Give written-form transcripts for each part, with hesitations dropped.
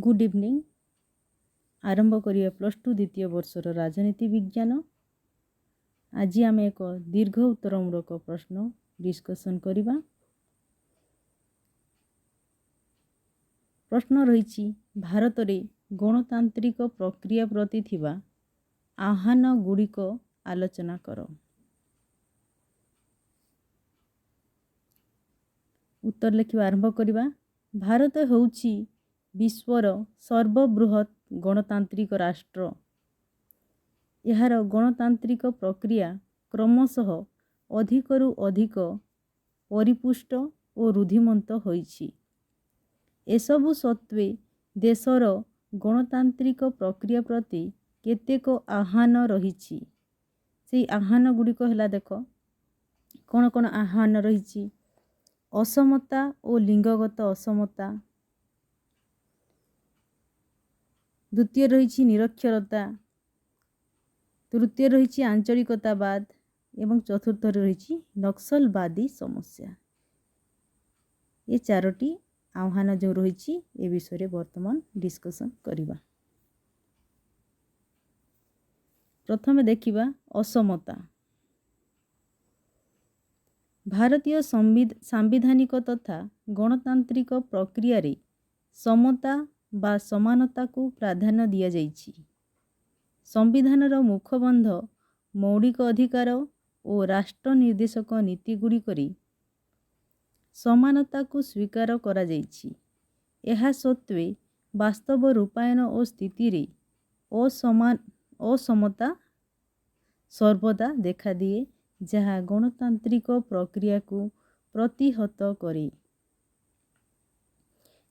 Good evening. आरंभ करिए +2 द्वितीय वर्षर राजनीति विज्ञान। आज आम एक दीर्घ उत्तरमूलक प्रश्न डिस्कसन करिबा। प्रश्न रही भारत में गणतांत्रिक प्रक्रिया प्रति थिबा आह्वान गुड़िक आलोचना कर। उत्तर लिखा आरंभ करिबा। भारत होउची विश्वर सर्वबृहत गणतांत्रिक राष्ट्र। यार गणतांत्रिक प्रक्रिया क्रमशः अधिकरु अधिक परिपुष्ट और रुधिमंत होइछि। एसबु सत्वे देशर गणतांत्रिक प्रक्रिया प्रति केतेक आह्वान रहिछि। से आह्वान गुड़िक है देख कौन कौन आह्वान रहिछि। असमता और लिंगगत असमता। द्वितीय रही निरक्षरता। तृतीय रही आंचलिकतावाद एवं चतुर्थ रही नक्सलवादी समस्या। ये चारोटी आह्वान जो रही ए विषय वर्तमान डिस्कसन करिबा। प्रथमे देखिबा असमता। भारतीय सांविधानिक तथा गणतांत्रिक प्रक्रिया रे समता बा समानता को प्राधान्य दिया जाइछि। संविधानर मुखबंध मौलिक अधिकार और राष्ट्र निर्देशक नीति गुड़िकरी समानता को स्वीकार करा जाइछि। एहा सत्वे वास्तव रूपायन और स्थिति रे असमता सर्वदा देखा दिए, जहाँ गणतांत्रिक प्रक्रिया को प्रतिहत करे।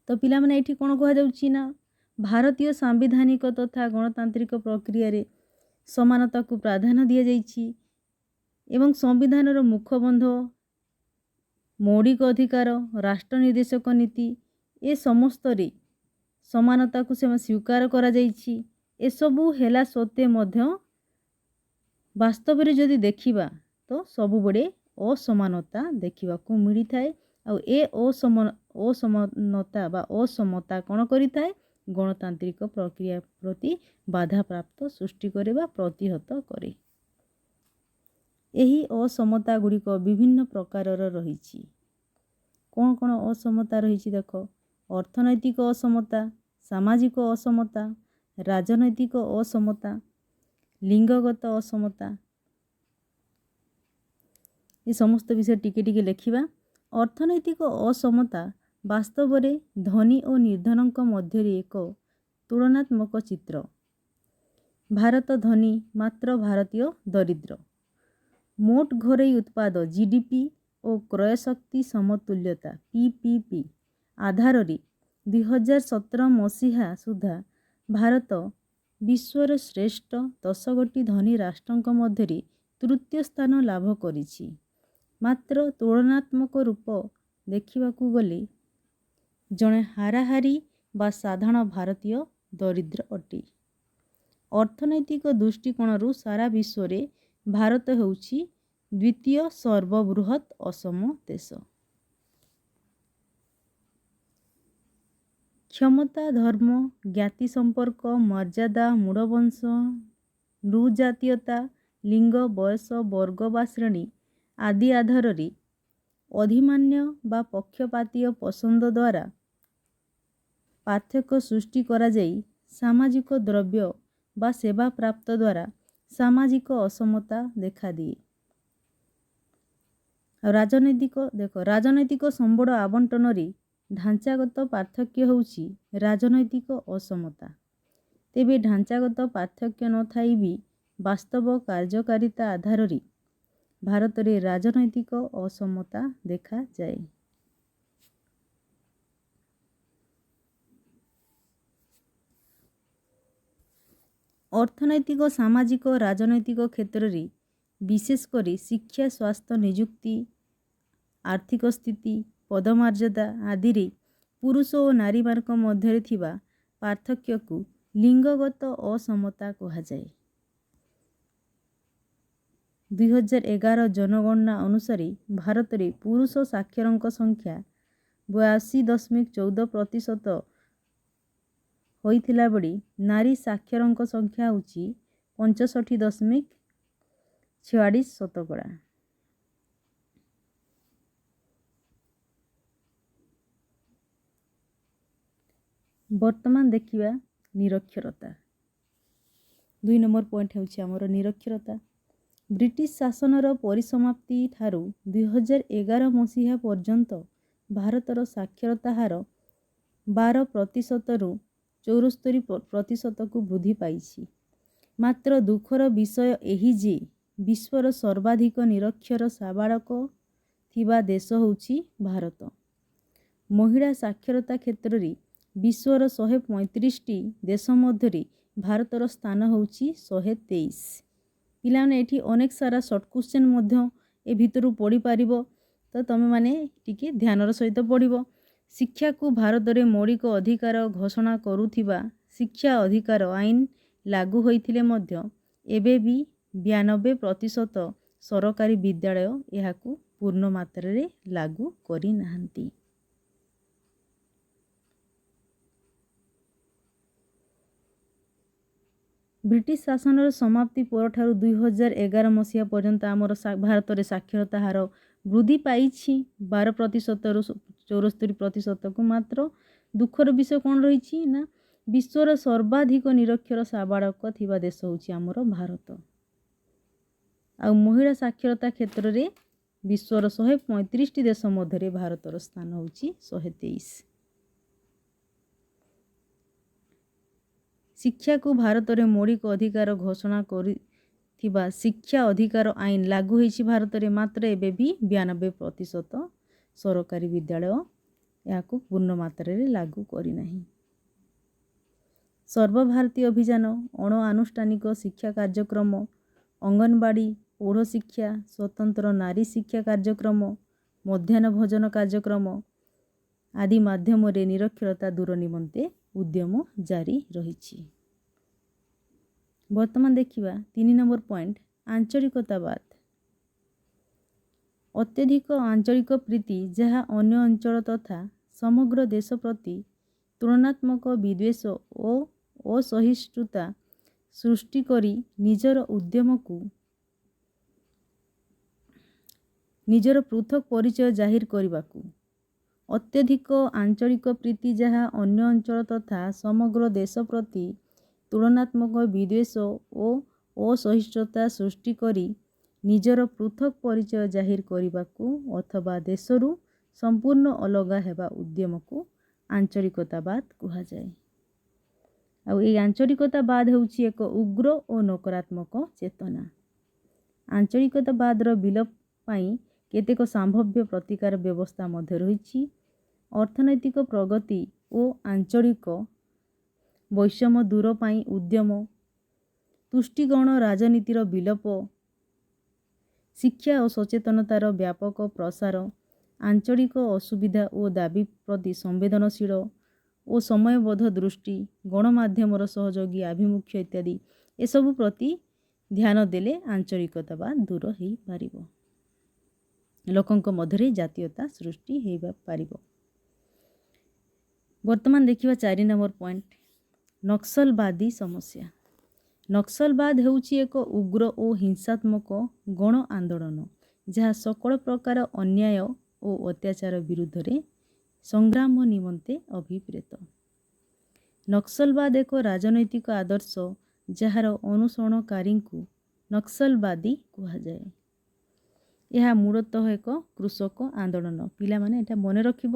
तो पिला माने एठी कोन कहा जाउछि ना भारतीय सांविधानिक तथा गणतांत्रिक प्रक्रिया रे समानता को प्राधान्य दिया जाइछि एवं संविधानर मुखबंध मौलिक अधिकार राष्ट्र निर्देशक नीति ए समस्त रे समानता को से स्वीकार करा जाइछि। ए सबु हेला सत्वे मध्य वास्तव रे जदि देखिबा तो सबु बड़े असमानता देखिबा को मिली थाए। आ ए असमानता बा असमता कौन करिथाए गणतांत्रिक प्रक्रिया प्रति बाधा प्राप्त सृष्टि करे बा प्रतिहत करे। एही असमता गुड़िक विभिन्न प्रकारर रहिछि। कौन कौन असमता रहिछि देख। अर्थनैतिक असमता, सामाजिक असमता, राजनैतिक असमता, लिंगगत असमता। ये समस्त विषय टिके टिके लेखिबा। अर्थनैतिक असमता वास्तव रे धनी और निर्धनक मध्य एक तुलनात्मक चित्र। भारत धनी मात्र भारतीय दरिद्र। मोट घरोई उत्पाद जीडीपी और क्रयशक्ति समतुल्यता पीपीपी आधार रे 2017 मसीहा सुधा भारत विश्वर श्रेष्ठ 10 गोटी धनी राष्ट्रंक मध्य तृतीय स्थान लाभ करिछि। मात्र तुलनात्मक रूप देखिबाकू गले जड़े हाराहारी बा साधारण भारतीय दरिद्र अटे। अर्थनैतिक दृष्टिकोण सारा विश्व रे भारत होउछि द्वितीय सर्वबृहत असम देश। क्षमता, धर्म, ज्ञाति संपर्क, मर्यादा, मूलवंश, नृजातीयता, लिंग, बयस, वर्ग बा श्रेणी आदि आधार रे अधिमान्य बा पक्षपातीय पसंद द्वारा पार्थक्य सृष्टि करा जाई सामाजिक द्रव्य बा सेवा प्राप्त द्वारा सामाजिक असमता देखा दिए। राजनैतिक देख राजनैतिक संबड़ आवंटन रे ढांचागत पार्थक्य होउछि राजनैतिक असमता। तेबे ढांचागत पार्थक्य न थाई भी वास्तव कार्यकारिता आधार रे भारत रे राजनैतिक असमता देखा जाए। अर्थनैतिक, सामाजिक, राजनैतिक क्षेत्र रे विशेष करी शिक्षा, स्वास्थ्य, नियुक्ति, आर्थिक स्थिति, पदमर्यादा आदि रे पुरुष और नारी मानक मध्य थिबा पार्थक्य को लिंगगत असमता कहा जाए। 2011 जनगणना अनुसार भारत रे पुरुष साक्षरंक संख्या 82.14% ହୋଇଥିଲା ବେଳେ ନାରୀ ସାକ୍ଷରଙ୍କ ସଂଖ୍ୟା ହେଉଛି 65.46%। ବର୍ତ୍ତମାନ ଦେଖିବା ନିରକ୍ଷରତା। 2 ନମ୍ବର ପଏଣ୍ଟ ହେଉଛି ଆମର ନିରକ୍ଷରତା। ବ୍ରିଟିଶ ଶାସନର ପରିସମାପ୍ତି ଠାରୁ 2011 ମସିହା ପର୍ଯ୍ୟନ୍ତ ଭାରତର ସାକ୍ଷରତା ହାର 12%ରୁ 74%କୁ ବୃଦ୍ଧି ପାଇଛି। ମାତ୍ର ଦୁଃଖର ବିଷୟ ଏହି ଯେ ବିଶ୍ୱର ସର୍ବାଧିକ ନିରକ୍ଷର ସାବାଳକ ଥିବା ଦେଶ ହେଉଛି ଭାରତ। ମହିଳା ସାକ୍ଷରତା କ୍ଷେତ୍ରରେ ବିଶ୍ୱର 135ଟି ଦେଶ ମଧ୍ୟରେ ଭାରତର ସ୍ଥାନ ହେଉଛି 123। ପିଲାମାନେ ଏଠି ଅନେକ ସାରା ସର୍ଟ କ୍ୱେଶ୍ଚନ୍ ମଧ୍ୟ ଏ ଭିତରୁ ପଢ଼ିପାରିବ, ତ ତୁମେମାନେ ଟିକେ ଧ୍ୟାନର ସହିତ ପଢ଼ିବ। ଶିକ୍ଷାକୁ ଭାରତରେ ମୌଳିକ ଅଧିକାର ଘୋଷଣା କରୁଥିବା ଶିକ୍ଷା ଅଧିକାର ଆଇନ ଲାଗୁ ହୋଇଥିଲେ ମଧ୍ୟ ଏବେ ବି 92% ସରକାରୀ ବିଦ୍ୟାଳୟ ଏହାକୁ ପୂର୍ଣ୍ଣ ମାତ୍ରାରେ ଲାଗୁ କରିନାହାନ୍ତି। ବ୍ରିଟିଶ ଶାସନର ସମାପ୍ତି ପରଠାରୁ 2011 ମସିହା ପର୍ଯ୍ୟନ୍ତ ଆମର ଭାରତରେ ସାକ୍ଷରତା ହାର ବୃଦ୍ଧି ପାଇଛି 12%ରୁ 74%କୁ। ମାତ୍ର ଦୁଃଖର ବିଷୟ କ'ଣ ରହିଛି ନା ବିଶ୍ୱର ସର୍ବାଧିକ ନିରକ୍ଷର ସାବାଳକ ଥିବା ଦେଶ ହେଉଛି ଆମର ଭାରତ। ଆଉ ମହିଳା ସାକ୍ଷରତା କ୍ଷେତ୍ରରେ ବିଶ୍ୱର 135ଟି ଦେଶ ମଧ୍ୟରେ ଭାରତର ସ୍ଥାନ ହେଉଛି 123। ଶିକ୍ଷାକୁ ଭାରତରେ ମୌଳିକ ଅଧିକାର ଘୋଷଣା କରିଥିବା ଶିକ୍ଷା ଅଧିକାର ଆଇନ ଲାଗୁ ହୋଇଛି ଭାରତରେ, ମାତ୍ର ଏବେ ବି 92% ସରକାରୀ ବିଦ୍ୟାଳୟ ଏହାକୁ ପୂର୍ଣ୍ଣ ମାତ୍ରାରେ ଲାଗୁ କରିନାହିଁ। ସର୍ବଭାରତୀୟ ଅଭିଯାନ, ଅଣଆନୁଷ୍ଠାନିକ ଶିକ୍ଷା କାର୍ଯ୍ୟକ୍ରମ, ଅଙ୍ଗନବାଡ଼ି, ପୌଢ଼ ଶିକ୍ଷା, ସ୍ୱତନ୍ତ୍ର ନାରୀ ଶିକ୍ଷା କାର୍ଯ୍ୟକ୍ରମ, ମଧ୍ୟାହ୍ନ ଭୋଜନ କାର୍ଯ୍ୟକ୍ରମ ଆଦି ମାଧ୍ୟମରେ ନିରକ୍ଷରତା ଦୂର ନିମନ୍ତେ ଉଦ୍ୟମ ଜାରି ରହିଛି। ବର୍ତ୍ତମାନ ଦେଖିବା 3 ନମ୍ବର ପଏଣ୍ଟ ଆଞ୍ଚଳିକତାବାଦ। ଅତ୍ୟଧିକ ଆଞ୍ଚଳିକ ପ୍ରୀତି ଯାହା ଅନ୍ୟ ଅଞ୍ଚଳ ତଥା ସମଗ୍ର ଦେଶ ପ୍ରତି ତୁଳନାତ୍ମକ ବିଦ୍ୱେଷ ଓ ଅସହିଷ୍ଣୁତା ସୃଷ୍ଟି କରି ନିଜର ଉଦ୍ୟମକୁ ନିଜର ପୃଥକ ପରିଚୟ ଜାହିର କରିବାକୁ। ଅତ୍ୟଧିକ ଆଞ୍ଚଳିକ ପ୍ରୀତି ଯାହା ଅନ୍ୟ ଅଞ୍ଚଳ ତଥା ସମଗ୍ର ଦେଶ ପ୍ରତି ତୁଳନାତ୍ମକ ବିଦ୍ୱେଷ ଓ ଅସହିଷ୍ଣୁତା ସୃଷ୍ଟି କରି ନିଜର ପୃଥକ ପରିଚୟ ଜାହିର କରିବାକୁ ଅଥବା ଦେଶରୁ ସମ୍ପୂର୍ଣ୍ଣ ଅଲଗା ହେବା ଉଦ୍ୟମକୁ ଆଞ୍ଚଳିକତାବାଦ କୁହାଯାଏ। ଆଉ ଏହି ଆଞ୍ଚଳିକତାବାଦ ହେଉଛି ଏକ ଉଗ୍ର ଓ ନକାରାତ୍ମକ ଚେତନା। ଆଞ୍ଚଳିକତାବାଦର ବିଲୋପ ପାଇଁ କେତେକ ସମ୍ଭାବ୍ୟ ପ୍ରତିକାର ବ୍ୟବସ୍ଥା ମଧ୍ୟ ରହିଛି। ଅର୍ଥନୈତିକ ପ୍ରଗତି ଓ ଆଞ୍ଚଳିକ ବୈଷମ୍ୟ ଦୂର ପାଇଁ ଉଦ୍ୟମ, ତୁଷ୍ଟିଗଣ ରାଜନୀତିର ବିଲୋପ, ଶିକ୍ଷା ଓ ସଚେତନତାର ବ୍ୟାପକ ପ୍ରସାର, ଆଞ୍ଚଳିକ ଅସୁବିଧା ଓ ଦାବି ପ୍ରତି ସମ୍ବେଦନଶୀଳ ଓ ସମୟବଦ୍ଧ ଦୃଷ୍ଟି, ଗଣମାଧ୍ୟମର ସହଯୋଗୀ ଆଭିମୁଖ୍ୟ ଇତ୍ୟାଦି ଏସବୁ ପ୍ରତି ଧ୍ୟାନ ଦେଲେ ଆଞ୍ଚଳିକତାବାଦ ଦୂର ହୋଇପାରିବ। ଲୋକଙ୍କ ମଧ୍ୟରେ ଜାତୀୟତା ସୃଷ୍ଟି ହୋଇପାରିବ। ବର୍ତ୍ତମାନ ଦେଖିବା 4 ନମ୍ବର ପଏଣ୍ଟ ନକ୍ସଲବାଦୀ ସମସ୍ୟା। ନକ୍ସଲବାଦ ହେଉଛି ଏକ ଉଗ୍ର ଓ ହିଂସାତ୍ମକ ଗଣ ଆନ୍ଦୋଳନ ଯାହା ସକଳ ପ୍ରକାର ଅନ୍ୟାୟ ଓ ଅତ୍ୟାଚାର ବିରୁଦ୍ଧରେ ସଂଗ୍ରାମ ନିମନ୍ତେ ଅଭିପ୍ରେତ। ନକ୍ସଲବାଦ ଏକ ରାଜନୈତିକ ଆଦର୍ଶ ଯାହାର ଅନୁସରଣକାରୀଙ୍କୁ ନକ୍ସଲବାଦୀ କୁହାଯାଏ। ଏହା ମୂଳତଃ ଏକ କୃଷକ ଆନ୍ଦୋଳନ। ପିଲାମାନେ ଏଟା ମନେ ରଖିବ।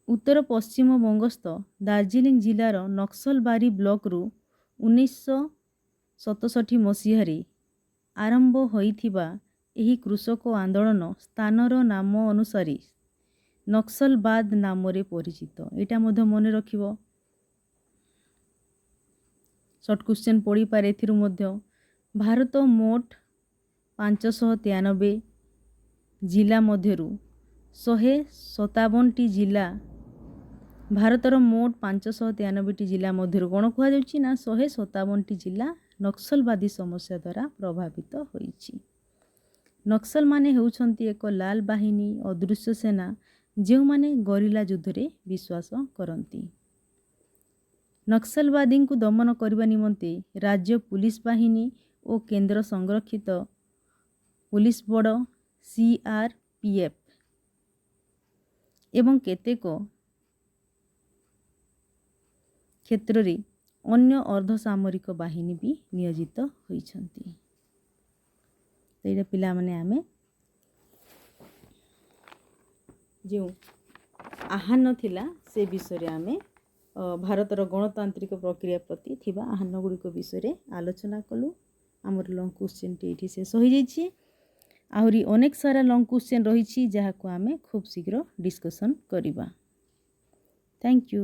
ଉତ୍ତର ପଶ୍ଚିମ ବଙ୍ଗସ୍ଥ ଦାର୍ଜିଲିଂ ଜିଲ୍ଲାର ନକ୍ସଲବାରୀ ବ୍ଲକରୁ 1967 ମସିହାରେ ଆରମ୍ଭ ହୋଇଥିବା ଏହି କୃଷକ ଆନ୍ଦୋଳନ ସ୍ଥାନର ନାମ ଅନୁସାରେ ନକ୍ସଲବାଦ ନାମରେ ପରିଚିତ। ଏଇଟା ମଧ୍ୟ ମନେ ରଖିବ। ସର୍ଟ କ୍ୱେଶ୍ଚନ୍ ପଡ଼ିପାରେ ଏଥିରୁ ମଧ୍ୟ। ଭାରତ ମୋଟ 593 ଜିଲ୍ଲା ମଧ୍ୟରୁ 157ଟି ଜିଲ୍ଲା ଭାରତର ମୋଟ 593ଟି ଜିଲ୍ଲା ମଧ୍ୟରୁ କ'ଣ କୁହାଯାଉଛି ନା 157ଟି ଜିଲ୍ଲା ନକ୍ସଲବାଦୀ ସମସ୍ୟା ଦ୍ୱାରା ପ୍ରଭାବିତ ହୋଇଛି। ନକ୍ସଲମାନେ ହେଉଛନ୍ତି ଏକ ଲାଲ ବାହିନୀ, ଅଦୃଶ୍ୟ ସେନା ଯେଉଁମାନେ ଗରିଲା ଯୁଦ୍ଧରେ ବିଶ୍ୱାସ କରନ୍ତି। ନକ୍ସଲବାଦୀଙ୍କୁ ଦମନ କରିବା ନିମନ୍ତେ ରାଜ୍ୟ ପୁଲିସ ବାହିନୀ ଓ କେନ୍ଦ୍ର ସଂରକ୍ଷିତ ପୁଲିସ ବଡ଼ CRPF ଏବଂ କେତେକ କ୍ଷେତ୍ରରେ ଅନ୍ୟ ଅର୍ଦ୍ଧସାମରିକ ବାହିନୀ ବି ନିୟୋଜିତ ହୋଇଛନ୍ତି। ସେଇଟା ପିଲାମାନେ ଆମେ ଯେଉଁ ଆହ୍ୱାନ ଥିଲା ସେ ବିଷୟରେ ଆମେ ଭାରତର ଗଣତାନ୍ତ୍ରିକ ପ୍ରକ୍ରିୟା ପ୍ରତି ଥିବା ଆହ୍ୱାନ ଗୁଡ଼ିକ ବିଷୟରେ ଆଲୋଚନା କଲୁ। ଆମର ଲଙ୍ଗ୍ କ୍ୱେଶ୍ଚିନ୍ଟି ଏଇଠି ଶେଷ ହୋଇଯାଇଛି। ଆହୁରି ଅନେକ ସାରା ଲଙ୍ଗ୍ କ୍ୱେଶ୍ଚିନ୍ ରହିଛି ଯାହାକୁ ଆମେ ଖୁବ୍ ଶୀଘ୍ର ଡିସ୍କସନ୍ କରିବା। Thank you.